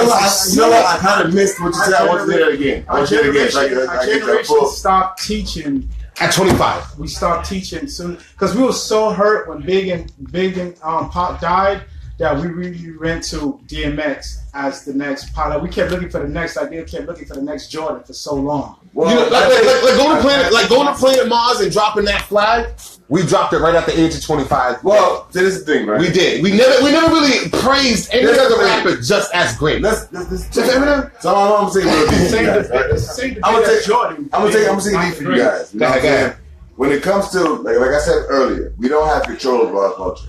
you know what? I kind of missed what you said. I want to say that again.
Our generation stopped teaching
at 25.
We stopped teaching soon because we were so hurt when Big and Pop died that we really went to DMX as the next pilot. We kept looking for the next idea, kept looking for the next Jordan for so long.
Well, you know, like going to Planet Mars and dropping that flag. We dropped it right at the age of 25.
Well, this is the thing, right?
We did. We never really praised any other rapper just as great.
Let's Eminem. So I'm saying, I'm gonna say these for you guys. You know what I'm saying? When it comes to like I said earlier, we don't have control of our culture.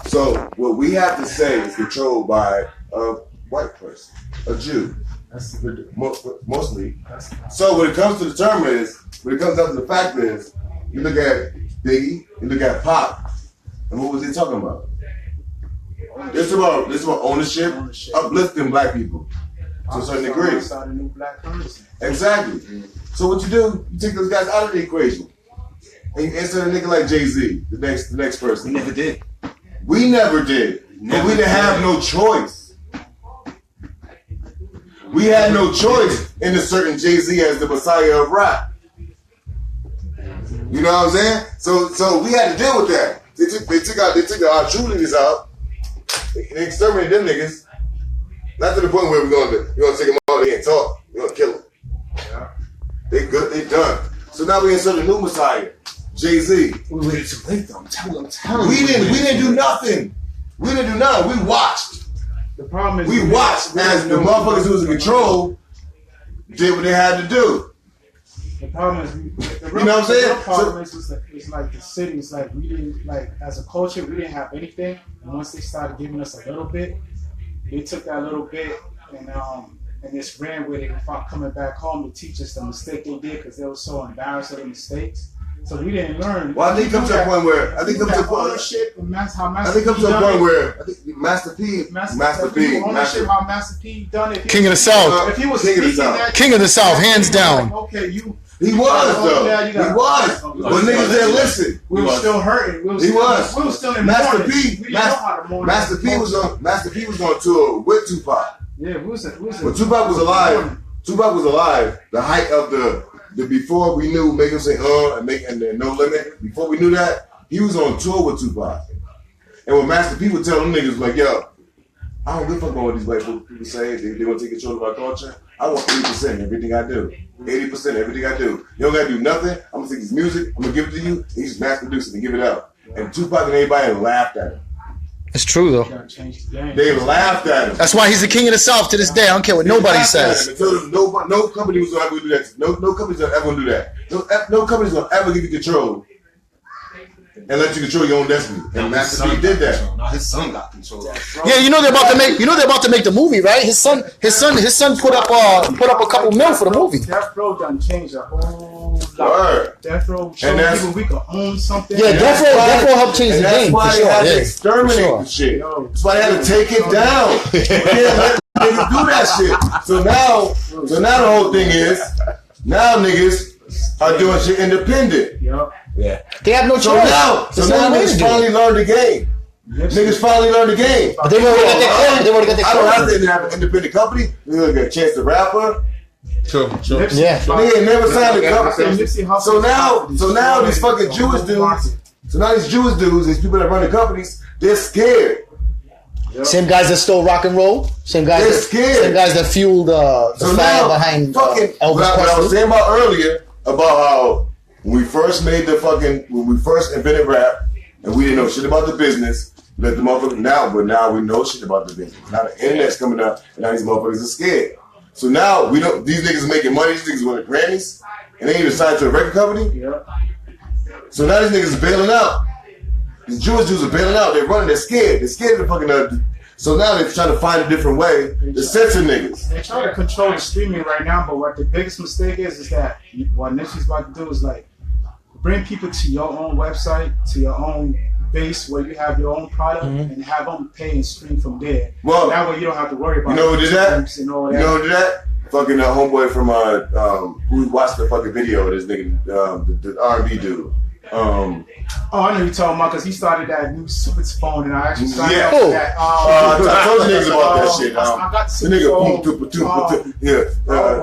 So what we have to say is controlled by a white person, a Jew, mostly. So when it comes to the term when it comes down to the fact is, you look at Biggie, you look at Pop, and what was he talking about? This is about ownership, uplifting black people to a certain degree. Exactly. So what you do, you take those guys out of the equation, and you insert a nigga like Jay-Z, the next person.
We never did.
We never did. But we didn't have no choice. We had no choice in certain Jay-Z as the Messiah of rap. You know what I'm saying? So we had to deal with that. They took our true leaders out. They exterminated them niggas. Not to the point where we're gonna take them all in and talk. We're gonna kill them. Yeah. They good, they done. So now we insert a new Messiah. Jay-Z.
We waited too late though. I'm telling you.
We didn't do nothing. We didn't do nothing. We watched.
The problem is
we watched as the motherfuckers who was in control did what they had to do.
The problem is, you know what I'm saying? The problem is it's like the city. It's like we didn't, like as a culture, we didn't have anything. And once they started giving us a little bit, they took that little bit and just ran with it. Coming back home to teach us the mistake they did because they were so embarrassed of the mistakes. So we didn't learn.
Well, I think come to a point where I think come to a point where I think Master P,
ownership, how Master P done it.
King of the South.
If he was
King of the South, hands down.
Okay,
he was though. He was. But niggas didn't listen.
We were still hurting.
He was.
We were still in
Master P. Master P was on tour with Tupac.
Yeah, we was.
When Tupac was alive. The height of the before we knew make him say and No Limit. Before we knew that, he was on tour with Tupac. And when Master P would tell them niggas like, yo, I don't give a fuck about what these white people say. They want to take control of our culture. I want 80% everything I do. 80% everything I do. You don't gotta do nothing. I'm gonna take his music. I'm gonna give it to you. He's mass producing and give it out. And Tupac and everybody laughed at him.
It's true though.
They laughed at him.
That's why he's the king of the South to this day. I don't care what nobody says.
No company was gonna ever do that. No company's gonna ever do that. No company's gonna ever give you control and let you control your own destiny. And Master P did that.
No, his son got control.
Yeah, you know they're about to make the movie, right? His son put up a couple mil for the movie.
Death Row done changed a whole lot. Death Row showed people we could own something.
Yeah, Death Row helped change the game.
That's why they had to exterminate the shit. That's why they had to take it down. Yeah, let niggas do that shit. So now the whole thing is now niggas are doing shit independent.
Yeah.
They have no choice.
So now niggas finally learned the game. Niggas finally learned the game.
But they want to get their
I don't have to have an independent company. They look at Chance the Rapper.
Sure.
Yeah.
They ain't never signed a company. So now these fucking Jewish dudes. So now these Jewish dudes, these people that run the companies, they're scared.
Same guys that stole rock and roll. Same guys that fueled the fire behind Elvis Presley.
What I was saying about earlier about how when we first invented rap and we didn't know shit about the business, let the motherfuckers but now we know shit about the business. Now the internet's coming up and now these motherfuckers are scared. So now these niggas are making money, these niggas winning Grammys, and they even signed to a record company.
Yeah.
So now these niggas is bailing out. These Jewish dudes are bailing out. They're running. They're scared. They're scared of the fucking. So now they're trying to find a different way to censor niggas.
They're trying to control the streaming right now, but what the biggest mistake is that what Nipsey's about to do is like bring people to your own website, to your own base where you have your own product, and have them pay and stream from there.
Well,
that way you don't have to worry about.
You know who did that?
And all that.
You know who did that? Fucking homeboy from who watched the fucking video of this nigga, the R&B dude.
Oh, I know you're talking about because he started that new super phone, and I actually started that.
I told you niggas about that shit.
I got the
nigga,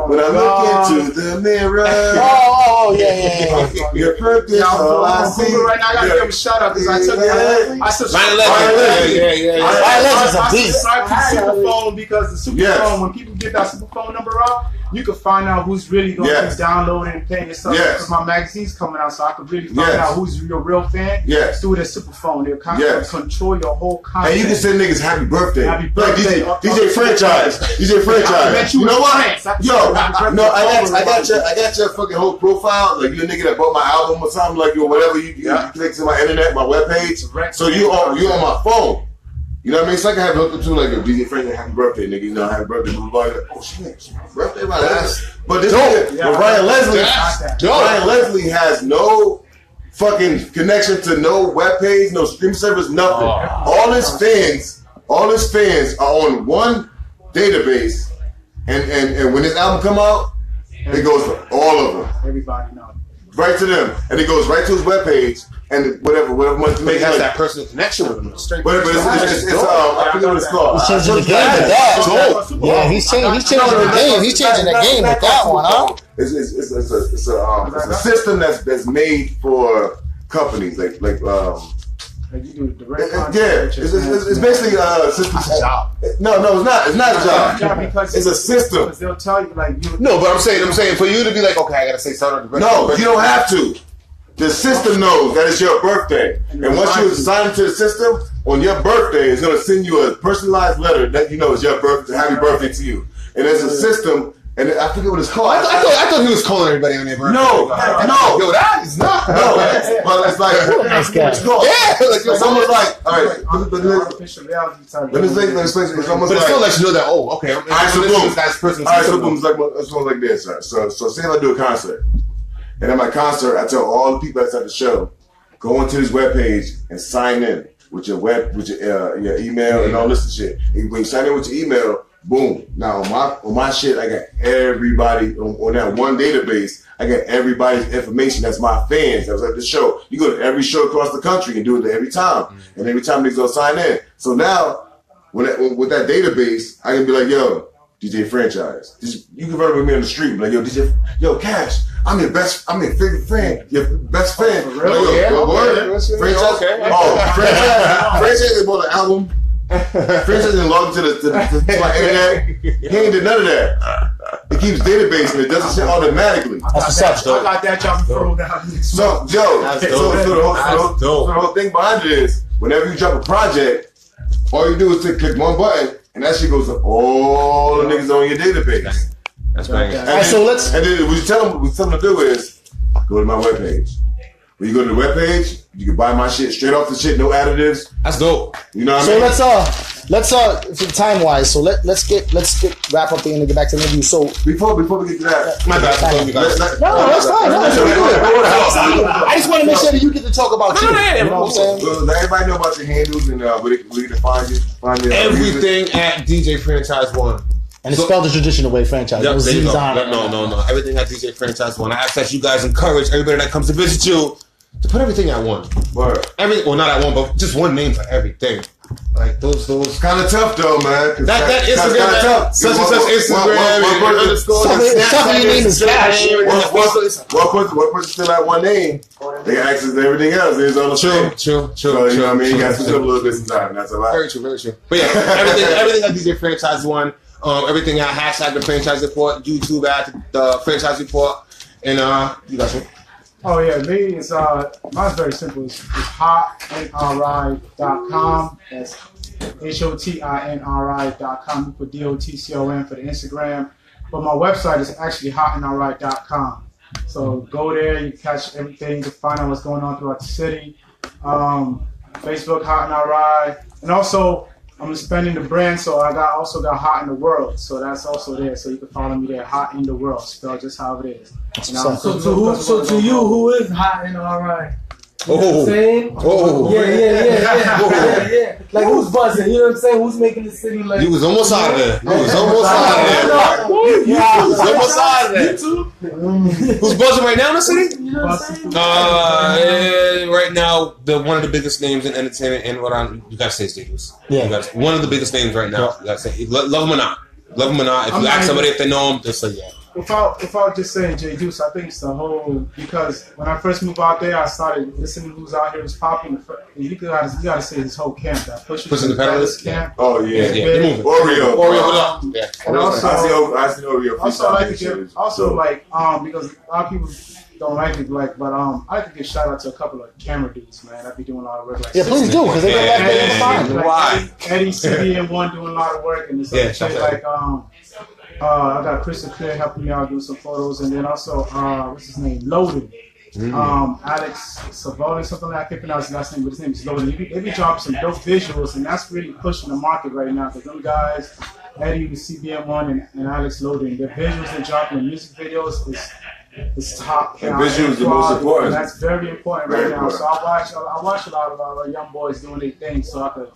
when I look into the mirror, your purpose, all I see.
Right now, I gotta give him a shout out because I took it. I subscribed to the super phone because the super phone, when people get that super phone number out, you can find out who's really going to be downloading and paying and stuff. Because my magazine's coming out, so I can really find out who's your real fan. Through the super phone. They'll control your whole content.
And you can send niggas happy birthday. Happy birthday. Like DJ Franchise. DJ Franchise. You know what? Yo, no, I got your fucking whole profile. Like you a nigga that bought my album or something, like or whatever. You click to my internet, my webpage. So you on my phone. You know what I mean? So I can have it hooked up to like a DJ Frank, happy birthday, nigga. You know, happy birthday, blah, blah, blah. Oh shit, it's my birthday, my ass. But this nigga, Ryan Leslie has no fucking connection to no webpage, no stream service, nothing. All his fans are on one database, and when his album come out, it goes to all of them.
Everybody knows.
Right to them, and it goes right to his webpage, and whatever money to make.
He has that personal connection with them.
But it's I forget what it's called.
He's changing the game with that. Yeah, he's changing the game. He's changing the game with that one, huh?
It's a system that's made for companies like
you do direct
it's basically a system.
Job.
No, it's not. It's not a job. It's a system.
Because they'll tell you like
No, but I'm saying for you to be like, okay, I gotta say something.
No, you don't have to. The system knows that it's your birthday, and once you sign to the system, on your birthday, it's gonna send you a personalized letter that you know is your birthday, happy birthday to you. And there's a system. And I forget what it's called.
I thought he was calling everybody on their birthday.
No.
Yo, that is not.
No, but it's like it's called.
Yeah, like
it's almost like all right. Let me say it's almost.
But it still lets you know that. Oh, okay.
All right, so boom. All right, so boom. It's like this. So say if I do a concert, and at my concert, I tell all the people that's at the show, go into this webpage and sign in with your your email and all this shit. And when you sign in with your email. Boom. Now on my shit, I got everybody on that one database. I got everybody's information. That's my fans. That was at the show. You go to every show across the country and do it every time. And every time they go sign in. So now, with that database, I can be like, yo, DJ Franchise. You can run with me on the street. Like, yo, Cash. I'm your favorite fan. Your best fan.
For real?
Like, Franchise. Okay. Oh, Franchise bought an album. Franchise didn't log into my internet. He ain't did none of that. It keeps database and it does the shit automatically.
That's what's up,
I got that job thrown down.
So, Joe, the whole thing behind it is, whenever you drop a project, all you do is click one button, and that shit goes to all the niggas on your database.
That's banging.
And then what you tell them to do is, go to my webpage. When you go to the webpage, you can buy my shit straight off the shit, no additives.
That's dope.
You know what I mean?
So let's time wise. So let's get wrap up the end and get back to the interview. So
before we get to that,
my bad.
No, that's fine. I just want to make sure that you get to talk about you. You know what I'm saying?
Let everybody know about your handles and where they can find you.
Everything at DJ Franchise 1.
And it's spelled the traditional way, Franchise.
Yep, no. Everything at DJ Franchise 1. I ask that you guys encourage everybody that comes to visit you to put everything at one.
Word.
Well, not at one, but just one name for everything. Like those.
Kind of tough though, man.
That Instagram, kind of tough. Such and such Instagram, underscore.
Some of your name is Cash.
One person still have one name. They got access to everything else. There's all the
True.
So, you know what I mean? You got to do a little bit sometimes. That's a lot.
Very true. But yeah, everything at DJ Franchise 1. Everything at hashtag the Franchise Report, YouTube at the Franchise Report, and you guys.
Oh yeah, me is mine's very simple. It's hotnri.com. That's HOTINRI.com. You put DOTCON for the Instagram, but my website is actually hotnri.com. So go there, you catch everything to find out what's going on throughout the city. Facebook, Hot and Alright. And also, I'm expanding the brand, so I also got Hot in the World. So that's also there. So you can follow me there, Hot in the World, spelled just how it is.
So to you, who is Hot and Alright? You know
what
I'm saying? Yeah. Like who's buzzing? You know what I'm saying? Who's making the city like?
You was almost out of there. You was almost out of there. Who's buzzing right now in the city?
You know what I'm saying?
Right now, one of the biggest names in entertainment and you gotta say Staples.
Yeah.
One of the biggest names right now. You gotta say love him or not. Love him or not. If you ask somebody if they know him, just say yeah.
Without just saying J Juice, I think it's the whole, because when I first moved out there, I started listening to who's out here was popping. And you gotta say his whole camp, that Pushing the Pedalist camp.
Oh yeah.
Oreo, what up? Yeah.
And also,
I see Oreo.
Also, I like to give, because a lot of people don't like it, but I like to give shout out to a couple of camera dudes, man. I be doing a lot of work. Like
please do, because they got that fine.
Why?
Eddie, CBN1 doing a lot of work, and this other shit like I got Crystal Clear helping me out do some photos, and then also what's his name, Loaded. Alex Savoni, something like I can't pronounce his last name, but his name is Loaded. They be dropping some dope visuals, and that's really pushing the market right now. Because them guys, Eddie with CBN1 and Alex Loaded, their visuals they dropping, the music videos is top.
And visuals is the most important.
And that's very important right now. So I watch a lot of our young boys doing their thing, so I could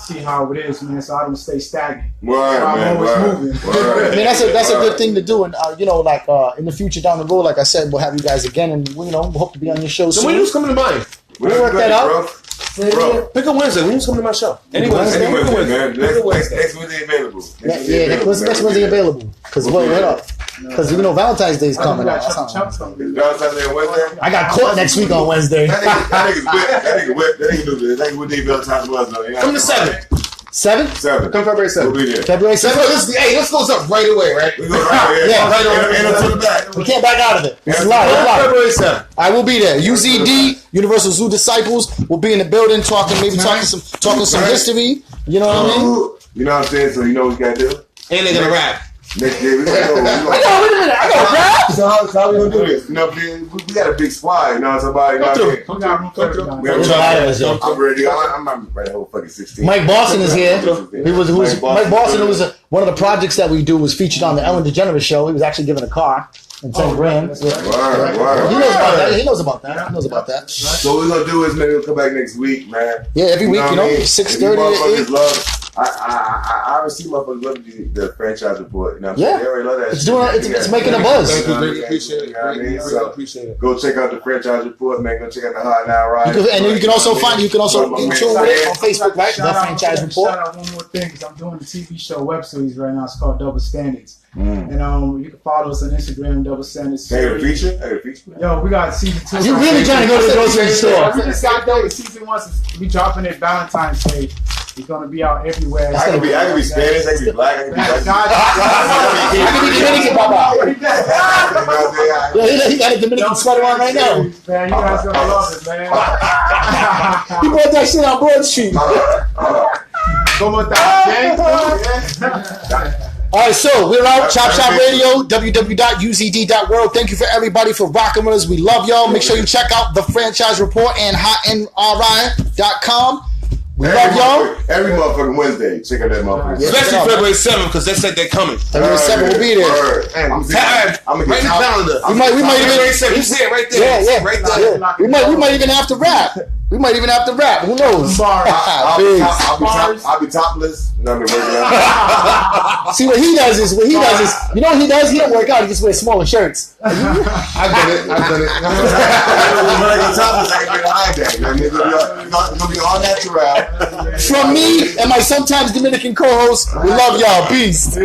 see how it is, man. So I don't stay stagnant. I'm always moving.
I mean, that's a good thing to do, and in the future down the road, like I said, we'll have you guys again, and we hope to be on your show soon.
So when who's coming to mind?
We'll work that out.
Bro,
pick a Wednesday. When you coming to my show?
Any Wednesday, man. Next Wednesday available.
Next Wednesday available. Because what up? Because Valentine's Day is coming up.
Valentine's Day on Wednesday.
I got caught next week on Wednesday.
That nigga's whipped. That nigga what day Valentine's was though.
Come to 7.
7?
Come February 7th.
We'll be there.
February 7th?
Let's close up right away, right?
We go right here.
Yeah.
Right over the back.
We can't back out of it. It's live.
February 7th.
I will be there. UZD, Universal Zoo Disciples, will be in the building talking some history. You know what I mean?
You know what I'm saying? So you know what we gotta do?
And they're gonna rap.
Next day we gotta go.
Wait a minute. I got rap.
So how we gonna do this? We got a big squad. You know somebody. I'm ready. I'm ready. The whole fucking 16.
Mike Boston is here. Mike Boston, who was one of the projects that we do, was featured on the Ellen DeGeneres show. He was actually given a car and 10 grand.
Word.
He knows about that.
So what we're gonna do is maybe we'll come back next week, man.
Yeah, every week, 6:30 to 8.
I receive motherfuckers love the franchise report. You know what I'm saying? They already love that.
It's making a buzz.
Really appreciate it.
Go check out the franchise report, man. Go check out the Hot and Now, right?
And then you can also get into it on Facebook, right? The franchise report.
Shout out one more thing, because I'm doing a TV show web series right now. It's called Double Standards. And you can follow us on Instagram, Double Standards.
Hey, a feature?
Yo, we got season 2.
You really trying to go to the grocery store?
We just got done with season 1. We dropping it Valentine's Day. It's gonna be out everywhere.
I can be Spanish, I can be black, I can be
Dominican, Baba. He got a Dominican sweater on right now.
Man, you guys gonna love it, man.
He bought that shit on Broad Street. All right, so we're out. Chop Shop Radio, www.uzd.world. Thank you for everybody for rocking with us. We love y'all. Make sure you check out the franchise report and hotnri.com. We love y'all.
Every motherfucking Wednesday. Check out that motherfucker.
Especially February 7th, because they said they're coming.
February 7th will be there.
I'm
right in the calendar.
We might even.
February 7th. You see it right there.
Yeah.
Right there.
Yeah. We might even have to rap. Who knows?
I'll be topless. You know what I mean?
See what he does is you know what he does? He don't work out. He just wears smaller shirts.
I've done it.
When I go topless, I can get a high day. It's gonna be all natural.
From me and my sometimes Dominican co-host, we love y'all. Peace.